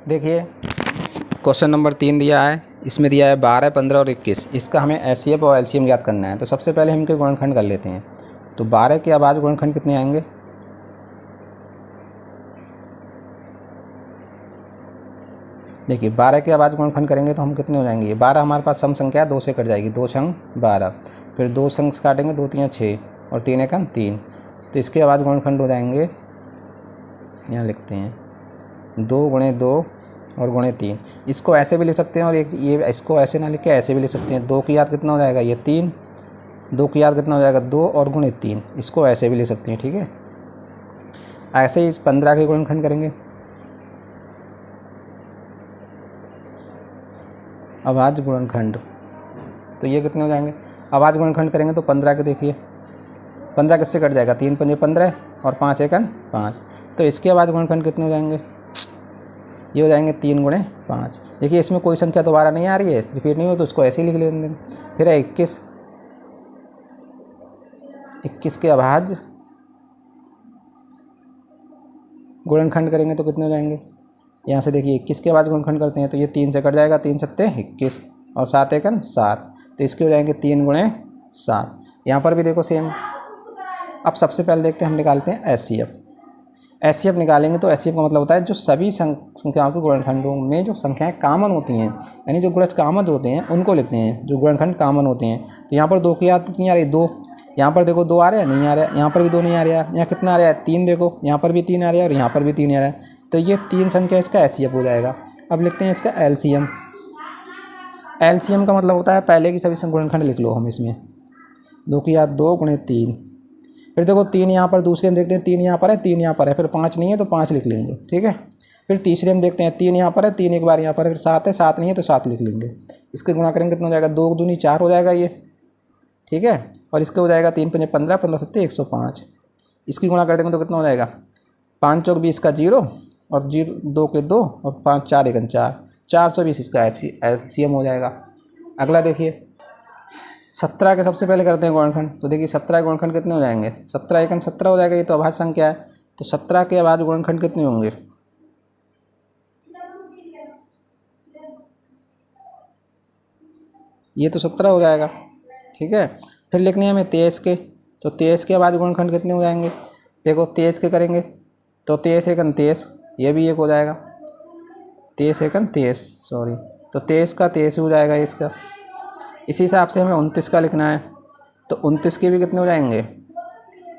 देखिए question number 3 दिया है, इसमें दिया है 12, 15 और 21। इसका हमें एचसीएफ और एलसीएम ज्ञात करना है। तो सबसे पहले हम इनके गुणनखंड कर लेते हैं। तो 12 के अभाज्य गुणनखंड कितने आएंगे? देखिए 12 के अभाज्य गुणनखंड करेंगे तो हम कितने हो जाएंगे? 12 हमारे पास सम संख्या है, 2 से कट जाएगी, 2 छंग 12, फिर 2 संग काटेंगे, 2 3 6 और 3 एकन 3। तो इसके अभाज्य गुणनखंड हो जाएंगे, यहाँ लिखते हैं 2 गुणे 2 और गुणे 3। इसको ऐसे भी लिख सकते हैं और एक ये इसको ऐसे ना लिख के ऐसे भी लिख सकते हैं। 2 की याद कितना हो जाएगा? ये 3। 2 की याद कितना हो जाएगा? 2 और गुणे 3। इसको ऐसे भी लिख सकते हैं, ठीक है। ऐसे ही इस 15 के गुणनखंड करेंगे, अभाज्य गुणनखंड। तो ये कितने हो जाएंगे? अभाज्य गुणनखंड करेंगे तो 15 के देखिए 15 किससे कट जाएगा? 3 पंजे 15 और 5 एकन 5। तो इसके अभाज्य गुणनखंड कितने हो जाएंगे? ये हो जाएंगे 3 गुणे 5। देखिए इसमें कोई संख्या दोबारा नहीं आ रही है, रिपीट नहीं हो, तो उसको ऐसे ही लिख लेंगे। फिर है 21 के अभाज्य गुणनखंड करेंगे तो कितने हो जाएंगे? यहाँ से देखिए 21 के अभाज्य गुणनखंड करते हैं तो ये 3 से कट जाएगा, 3 सत्ते 21 और 7 एकन 7। तो इसके हो जाएंगे 3 गुणे 7। यहाँ पर भी देखो सेम। अब सबसे पहले देखते हैं, हम निकालते हैं एचसीएफ। एचसीएफ निकालेंगे तो एचसीएफ का मतलब होता है जो सभी संख्याओं के गुणनखंडों में जो संख्याएं कॉमन होती हैं, यानी जो गुणज कॉमन होते हैं उनको लिखते हैं, जो गुणनखंड कॉमन होते हैं। तो यहाँ पर 2 की याद कितनी आ रही है? 2। यहाँ पर देखो 2 आ रहा है, नहीं आ रहा है। यहाँ पर भी 2 नहीं आ रहा है। यहाँ कितना आ रहा है? 3। देखो यहाँ पर भी 3 आ रहा है और यहाँ पर भी 3 आ रहा है। तो ये 3 संख्या इसका एचसीएफ हो जाएगा। अब लिखते हैं इसका एलसीएम। एलसीएम का मतलब होता है पहले की सभी गुणनखंड लिख लो हम इसमें। 2 की याद 2 गुणे 3। फिर देखो 3 यहाँ पर, दूसरे में देखते हैं 3 यहाँ पर है, 3 यहाँ पर है, फिर 5 नहीं है तो 5 लिख लेंगे, ठीक है। फिर तीसरे में देखते हैं 3 यहाँ पर है, 3 एक बार यहाँ पर है, फिर 7 है, 7 नहीं है तो 7 लिख लेंगे। इसके गुणा करेंगे कितना हो जाएगा? 2 दूनी 4 हो जाएगा ये, ठीक है। और इसके हो जाएगा 3 पंजे 15, 15 सत्ते 105। इसकी गुणा कर देंगे तो कितना हो जाएगा? 5 चौक 20 का 0 और 2 के 2 और 5 4 एकन 4, 420 इसका एलसीएम हो जाएगा। अगला देखिए 17 के सबसे पहले करते हैं गुणनखंड। तो देखिए 17 गुणनखंड कितने हो जाएंगे? 17 एकन 17 हो जाएगा, ये तो अभाज्य संख्या है। तो 17 के अभाज्य गुणनखंड कितने होंगे? ये तो 17 हो जाएगा, ठीक है। फिर लिखने हैं हमें 23 के। तो 23 के अभाज्य गुणनखंड कितने हो जाएंगे? देखो 23 के करेंगे तो 23 एकन 23, ये भी एक हो जाएगा। 23 एकन 23, सॉरी, तो 23 का 23 हो जाएगा इसका। इसी हिसाब से हमें 29 का लिखना है। तो 29 के भी कितने हो जाएंगे?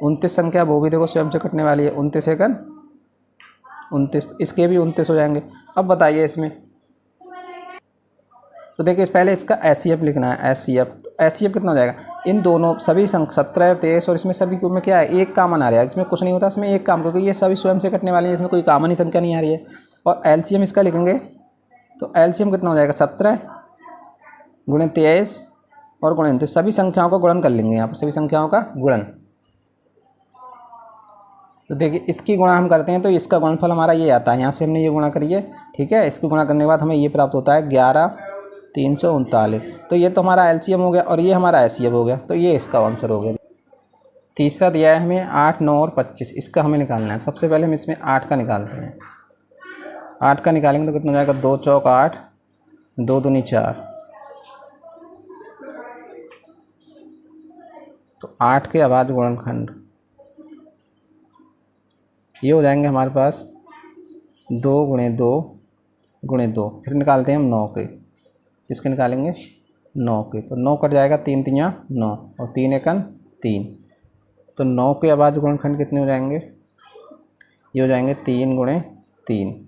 29 संख्या वो भी देखो स्वयं से कटने वाली है। 29 एकन 29, इसके भी 29 हो जाएंगे। अब बताइए इसमें, तो देखिए पहले इसका एचसीएफ लिखना है। एचसीएफ, तो एचसीएफ कितना हो जाएगा? इन दोनों सभी 17, 23 और इसमें सभी में क्या है? एक कॉमन आ रहा है। इसमें कुछ नहीं होता, इसमें एक काम, क्योंकि ये सभी स्वयं से कटने वाली है, इसमें कोई कॉमन ही संख्या नहीं आ रही है। और एलसीएम इसका लिखेंगे तो एलसीएम कितना हो जाएगा? 17 गुणे 23 और गुणन, तो सभी संख्याओं का गुणन कर लेंगे यहाँ पर, सभी संख्याओं का गुणन। तो देखिए इसकी गुणा हम करते हैं तो इसका गुणनफल हमारा ये आता है। यहाँ से हमने ये गुणा करी है, ठीक है। इसको गुणा करने के बाद हमें ये प्राप्त होता है 11,339। तो ये तो हमारा एलसीएम हो गया और ये हमारा एचसीएफ हो गया। तो ये इसका आंसर हो गया। तीसरा दिया है हमें 8, 9 और 25। इसका हमें निकालना है। सबसे पहले हम इसमें 8 का निकालते हैं। 8 का निकालेंगे तो कितना हो जाएगा? 2 चौक 8, 2 दूनी 4। तो 8 के अभाज्य गुणनखंड ये हो जाएंगे हमारे पास 2 गुणे 2 गुणे 2। फिर निकालते हैं हम 9 के। किसके निकालेंगे? 9 के। तो 9 कट जाएगा, 3 3 9 और 3 एकन 3। तो 9 के अभाज्य गुणनखंड कितने हो जाएंगे? ये हो जाएंगे 3 गुणे 3।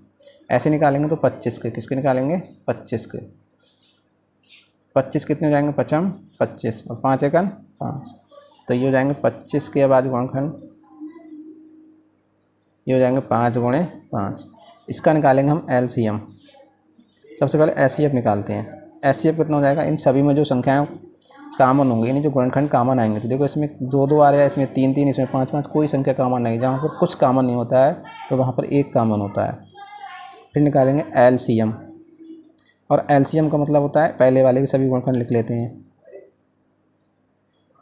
ऐसे निकालेंगे तो 25 के। किसके निकालेंगे? 25 के। 25 कितने हो जाएंगे? 5 25 और 5 एकन 5। तो ये हो जाएंगे 25 के अभाज्य गुणनखंड, ये हो जाएंगे 5 गुणे 5। इसका निकालेंगे हम एलसीएम। सबसे पहले एचसीएफ निकालते हैं। एचसीएफ कितना हो जाएगा? इन सभी में जो संख्याएं कॉमन होंगी, यानी जो गुणनखंड कॉमन आएंगे। तो देखो इसमें 2 2 आ रहा है, इसमें 3 3, इसमें 5 5, कोई संख्या कॉमन नहीं। जहाँ पर कुछ कॉमन नहीं होता है तो वहाँ पर एक कॉमन होता है। फिर निकालेंगे एलसीएम, और एलसीएम का मतलब होता है पहले वाले के सभी गुणनखंड लिख लेते हैं।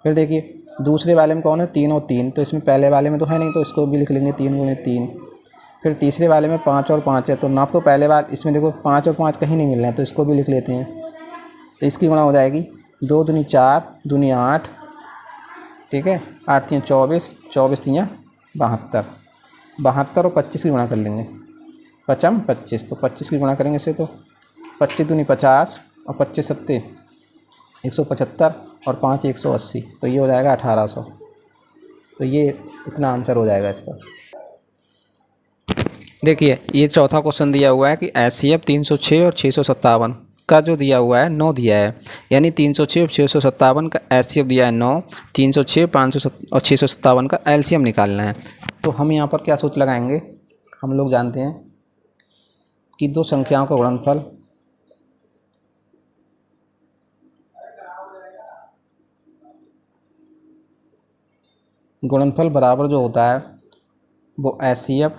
फिर देखिए दूसरे वाले में कौन है? 3 और 3। तो इसमें पहले वाले में तो है नहीं, तो इसको भी लिख लेंगे 3 गुणे 3। फिर तीसरे वाले में 5 और 5 है, तो ना तो पहले बार इसमें देखो 5 और 5 कहीं नहीं मिल रहे हैं, तो इसको भी लिख लेते हैं। तो इसकी गुणा हो जाएगी 2 दूनी 4, दूनी 8, ठीक है, 8 3 24, 24 3 72, 72 और 25 की गुणा कर लेंगे, 5 25, तो 25 की गुणा करेंगे इसे, तो 25 दूनी 50 और 25 सत्ते 175 और 5 180, तो ये हो जाएगा 1800। तो ये इतना आंसर हो जाएगा इसका। देखिए ये चौथा क्वेश्चन दिया हुआ है कि HCF 306 और 657 का जो दिया हुआ है 9 दिया है, यानी 306 और 657 का HCF दिया है 9, 306 500 और 657 का LCM निकालना है। तो हम यहाँ पर क्या सूत्र लगाएंगे, हम लोग जानते हैं कि दो संख्याओं का गुणनफल बराबर जो होता है वो HCF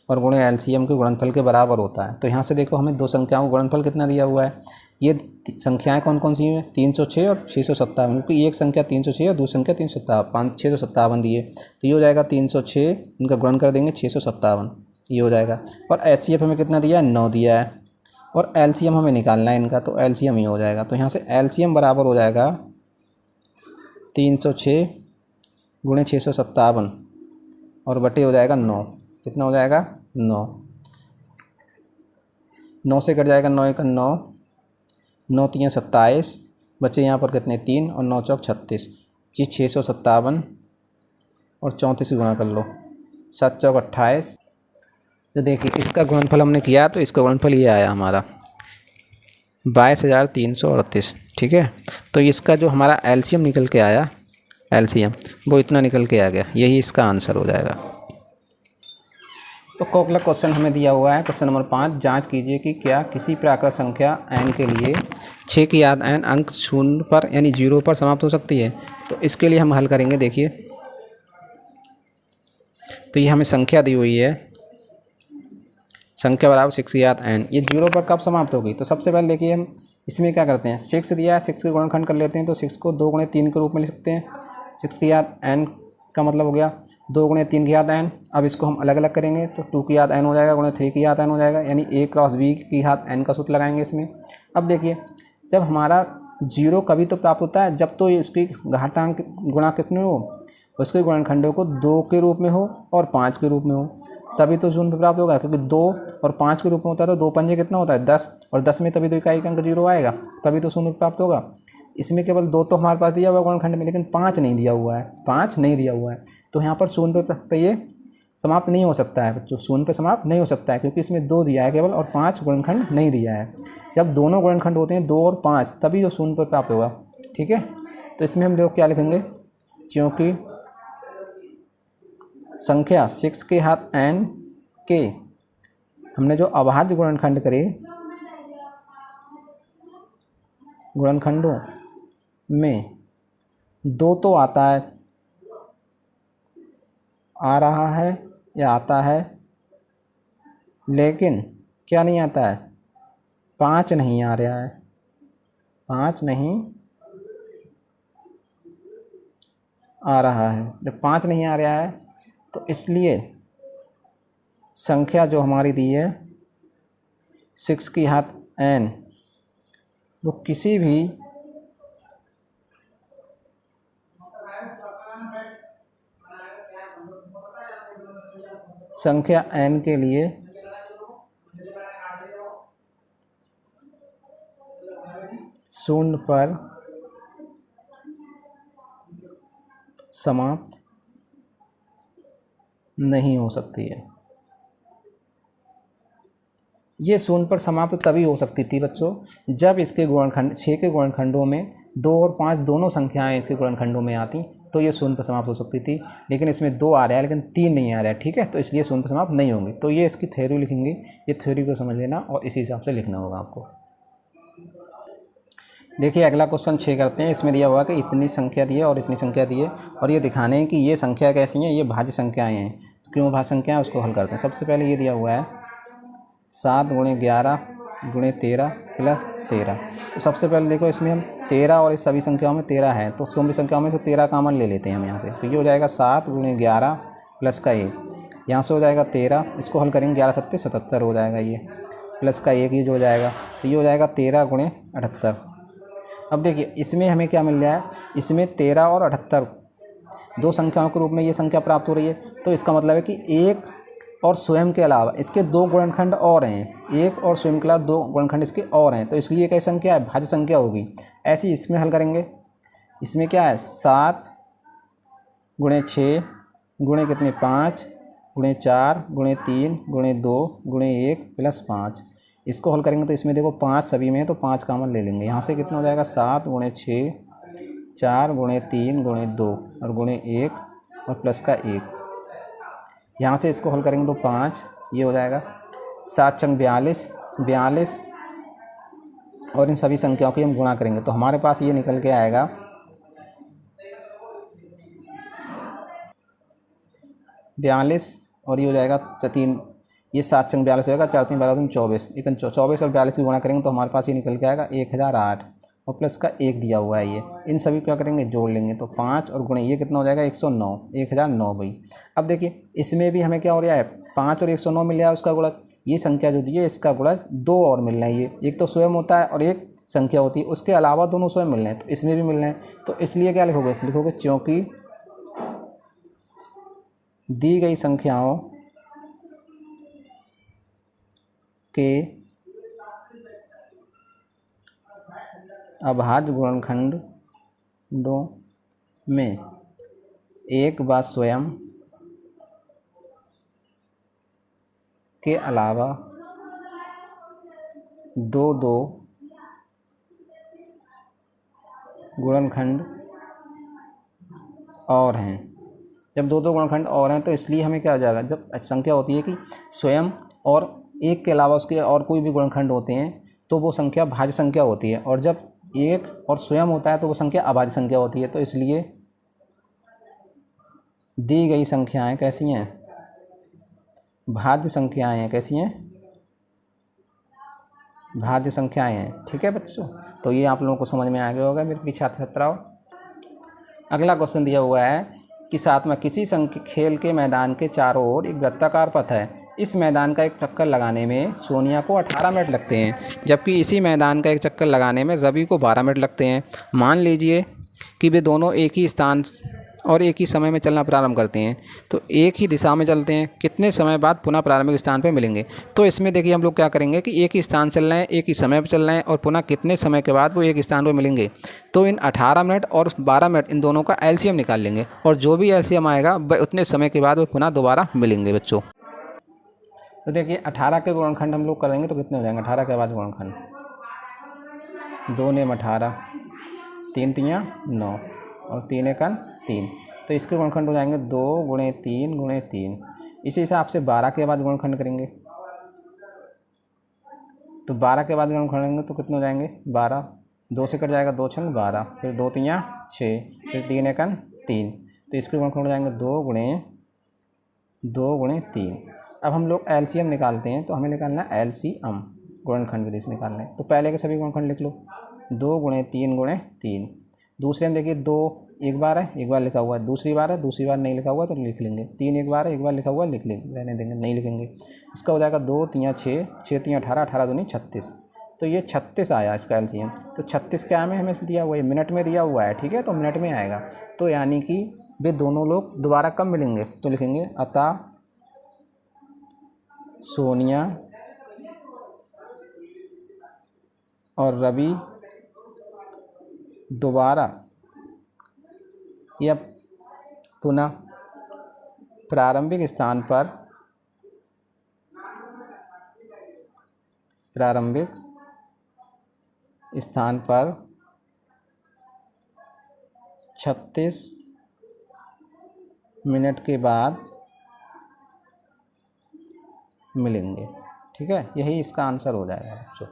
और गुणे LCM के गुणनफल के बराबर होता है। तो यहाँ से देखो हमें दो संख्याओं का गुणनफल कितना दिया हुआ है, ये संख्याएं कौन कौन सी हैं, 306 और 657, क्योंकि एक संख्या 306 और दूसरी संख्या 657 दी है, तो ये हो जाएगा 306, इनका गुणन कर देंगे 657, ये हो जाएगा। और HCF हमें कितना दिया है, 9 दिया है, और LCM हमें निकालना है इनका, तो LCM ये हो जाएगा। तो यहाँ से LCM बराबर हो जाएगा 306 गुणे 657 और बटे हो जाएगा 9, कितना हो जाएगा 9, 9 से कट जाएगा 9 एक 9, 9 3 27, बचे यहाँ पर कितने 3 और 9 चौक 36, जी 657 और 34 गुणा कर लो, 7 चौक 28। तो देखिए इसका गुणनफल हमने किया, तो इसका गुणनफल ये आया हमारा 22,338, ठीक है। तो इसका जो हमारा LCM निकल के आया, LCM वो इतना निकल के आ गया, यही इसका आंसर हो जाएगा। तो कोकला क्वेश्चन हमें दिया हुआ है, क्वेश्चन नंबर 5, जांच कीजिए कि क्या किसी प्राकृत संख्या n के लिए 6 की याद n अंक 0 पर यानी 0 पर समाप्त हो सकती है। तो इसके लिए हम हल करेंगे। देखिए तो ये हमें संख्या दी हुई है, संख्या बराबर 6 की याद n, ये 0 पर कब समाप्त होगी। तो सबसे पहले देखिए हम इसमें क्या करते हैं, 6 दिया है, 6 के गुणनखंड कर लेते हैं, तो 6 को 2 गुणे 3 के रूप में लिख सकते हैं। 6 की याद n का मतलब हो गया 2 गुणे 3 की याद n। अब इसको हम अलग अलग करेंगे, तो 2 की याद n हो जाएगा गुणे 3 की याद n हो जाएगा, यानी a क्रॉस b की याद n का सूत्र लगाएंगे इसमें। अब देखिए जब हमारा 0 कभी तो प्राप्त होता है जब तो उसकी घातांक गुणा कितने हो, उसके गुणनखंडों को 2 के रूप में हो और 5 के रूप में हो, तभी तो शून्य प्राप्त होगा। क्योंकि 2 और 5 के रूप में होता है तो 2 पंजे कितना होता है 10, और 10 में तभी तो इकाई अंक 0 आएगा, तभी तो शून्य प्राप्त होगा। इसमें केवल 2 तो हमारे पास दिया हुआ है गुणनखंड में, लेकिन 5 नहीं दिया हुआ है, 5 नहीं दिया हुआ है, तो यहाँ पर शून्य पे ये समाप्त नहीं हो सकता है, जो शून्य पे समाप्त नहीं हो सकता है, क्योंकि इसमें 2 दिया है केवल और 5 गुणनखंड नहीं दिया है। जब दोनों गुणनखंड होते हैं 2 और 5, तभी जो शून्य पर प्राप्त होगा, ठीक है। तो इसमें हम लोग क्या लिखेंगे, क्योंकि संख्या 6 के घात n के हमने जो अभाज्य गुणनखंड करे, गुणनखंडों में 2 तो आता है, आ रहा है या आता है, लेकिन क्या नहीं आता है, 5 नहीं आ रहा है, 5 नहीं आ रहा है। जब 5 नहीं आ रहा है तो इसलिए संख्या जो हमारी दी है 6 की घात n, वो किसी भी संख्या n के लिए शून्य पर समाप्त नहीं हो सकती है। ये शून्य पर समाप्त तभी हो सकती थी बच्चों जब इसके गुणनखंड 6 के गुणनखंडों में 2 और 5 दोनों संख्याएं इसके गुणनखंडों में आती, तो ये शून्य पर समाप्त हो सकती थी। लेकिन इसमें 2 आ रहा है लेकिन 3 नहीं आ रहा है, ठीक है, तो इसलिए शून्य पर समाप्त नहीं होंगी। तो ये इसकी थ्योरी लिखेंगे, ये थ्योरी को समझ लेना और इसी हिसाब से लिखना होगा आपको। देखिए अगला क्वेश्चन 6 करते हैं। इसमें दिया हुआ कि इतनी संख्या दी है और इतनी संख्या दी है, और ये दिखाने हैं कि ये संख्या कैसी हैं, ये भाज्य संख्याएँ हैं। तो क्यों भाज्य संख्या है उसको हल करते हैं। सबसे पहले ये दिया हुआ है 7 गुणे 11 गुणे 13 प्लस 13। तो सबसे पहले देखो इसमें हम 13 और इस सभी संख्याओं में 13 है, तो सभी संख्याओं में से 13 कॉमन ले लेते हैं हम यहाँ से। तो ये हो जाएगा 7 गुणे 11 प्लस का 1, यहाँ से हो जाएगा 13, इसको हल करेंगे 11 सत्ते 77 हो जाएगा ये, प्लस का 1 ये जुड़ जाएगा, तो ये हो जाएगा 13 गुणे 78। अब देखिए इसमें हमें क्या मिल रहा है, इसमें 13 और 78 दो संख्याओं के रूप में ये संख्या प्राप्त हो रही है। तो इसका मतलब है कि एक और स्वयं के अलावा इसके दो गुणनखंड और हैं, एक और स्वयं के अलावा दो गुणनखंड इसके और हैं, तो इसलिए ये कैसी संख्या है, भाज्य संख्या होगी। ऐसे ही इसमें हल करेंगे, इसमें क्या है 7 गुणे 6 गुणे कितने 5 गुणे 4 गुणे 3 गुणे 2 गुणे 1 प्लस 5। इसको हल करेंगे तो इसमें देखो 5 सभी में है, तो 5 कॉमन ले लेंगे। यहाँ से कितना हो जाएगा 7 गुणे 6 4 गुणे 3 गुणे 2 और गुणे 1 और प्लस का 1। यहाँ से इसको हल करेंगे तो 5 ये हो जाएगा, 7 चंग 42 42 और इन सभी संख्याओं की हम गुणा करेंगे तो हमारे पास ये निकल के आएगा 42 और ये हो जाएगा 3, ये 7 चंग 42 हो जाएगा, 4 3 12 दूनी 24, 24 और 42 की गुणा करेंगे तो हमारे पास ये निकल के आएगा 1008 और प्लस का 1 दिया हुआ है ये। इन सभी क्या करेंगे जोड़ लेंगे तो 5 और गुणे ये कितना हो जाएगा 109, 1009 भाई। अब देखिए इसमें भी हमें क्या हो रहा है 5 और 109 मिल रहा है उसका गुणज, ये संख्या जो दी है इसका गुणज 2 और मिल रहा है, ये एक तो स्वयं होता है और एक संख्या होती है, उसके अलावा दोनों स्वयं मिल रहे हैं, तो इसमें भी मिल रहे हैं। तो इसलिए क्या लिखोगे, लिखोगे क्योंकि दी गई संख्याओं के अभाज्य गुणनखंडों में एक व स्वयं के अलावा दो दो गुणनखंड और हैं। जब दो दो गुणनखंड और हैं तो इसलिए हमें क्या हो जाएगा, जब संख्या होती है कि स्वयं और एक के अलावा उसके और कोई भी गुणनखंड होते हैं तो वो संख्या भाज्य संख्या होती है, और जब एक और स्वयं होता है तो वो संख्या अभाज्य संख्या होती है। तो इसलिए दी गई संख्याएं कैसी हैं, भाज्य संख्याएं हैं। कैसी हैं, भाज्य संख्याएं हैं। ठीक है बच्चों, तो ये आप लोगों को समझ में आ गया होगा मेरे प्रिय छात्र छात्राओं। अगला क्वेश्चन दिया हुआ है कि साथ में किसी खेल के मैदान के चारों ओर एक वृत्ताकार पथ है, इस मैदान का एक चक्कर लगाने में सोनिया को 18 मिनट लगते हैं, जबकि इसी मैदान का एक चक्कर लगाने में रवि को 12 मिनट लगते हैं। मान लीजिए कि वे दोनों एक ही स्थान और एक ही समय में चलना प्रारंभ करते हैं, तो एक ही दिशा में चलते हैं, कितने समय बाद पुनः प्रारंभिक स्थान पर मिलेंगे। तो इसमें देखिए हम लोग क्या करेंगे कि एक ही स्थान चल रहे हैं, एक ही समय पर चल रहे हैं, और पुनः कितने समय के बाद वो एक स्थान पर मिलेंगे। तो इन 18 मिनट और 12 मिनट इन दोनों का एलसीएम निकाल लेंगे, और जो भी एलसीएम आएगा वह उतने समय के बाद वो पुनः दोबारा मिलेंगे बच्चों। तो देखिए 18 के गुणनखंड हम लोग करेंगे तो कितने हो जाएंगे, 18 के बाद गुणनखंड 2 नेम 18, 3 तियाँ 9 और 3 एकन 3, तो इसके गुणनखंड हो जाएंगे 2 गुणे 3 गुणे 3। इसी हिसाब से 12 के बाद गुणनखंड करेंगे, तो 12 के बाद गुणनखंड करेंगे तो कितने हो जाएंगे 12, 2 से कट जाएगा 2 छंग 12, फिर 2 तियाँ 6, फिर 3 एकन 3, तो इसके गुणनखंड हो जाएंगे 2 गुणे 3। अब हम लोग एलसीएम निकालते हैं, तो हमें निकालना है एलसीएम, गुणनखंड विधि से निकालना है। तो पहले के सभी गुणनखंड लिख लो, 2 गुणे 3 गुणे 3। दूसरे में देखिए 2 एक बार है, एक बार लिखा हुआ है, दूसरी बार है, दूसरी बार नहीं लिखा हुआ तो लिख लेंगे। 3 एक बार है, एक बार लिखा हुआ है, लिख लेंगे, रहने देंगे, नहीं लिखेंगे। इसका हो जाएगा 2 तियाँ 6, 6 तियाँ 18, 18 दूनी 36, तो ये 36 आया इसका एलसीएम। तो 36 क्या में हमें दिया हुआ है, मिनट में दिया हुआ है, ठीक है, तो मिनट में आएगा। तो यानी कि वे दोनों लोग दोबारा कब मिलेंगे, तो लिखेंगे अतः सोनिया और रवि दोबारा या पुनः प्रारंभिक स्थान पर 36 मिनट के बाद मिलेंगे। ठीक है, यही इसका आंसर हो जाएगा बच्चों।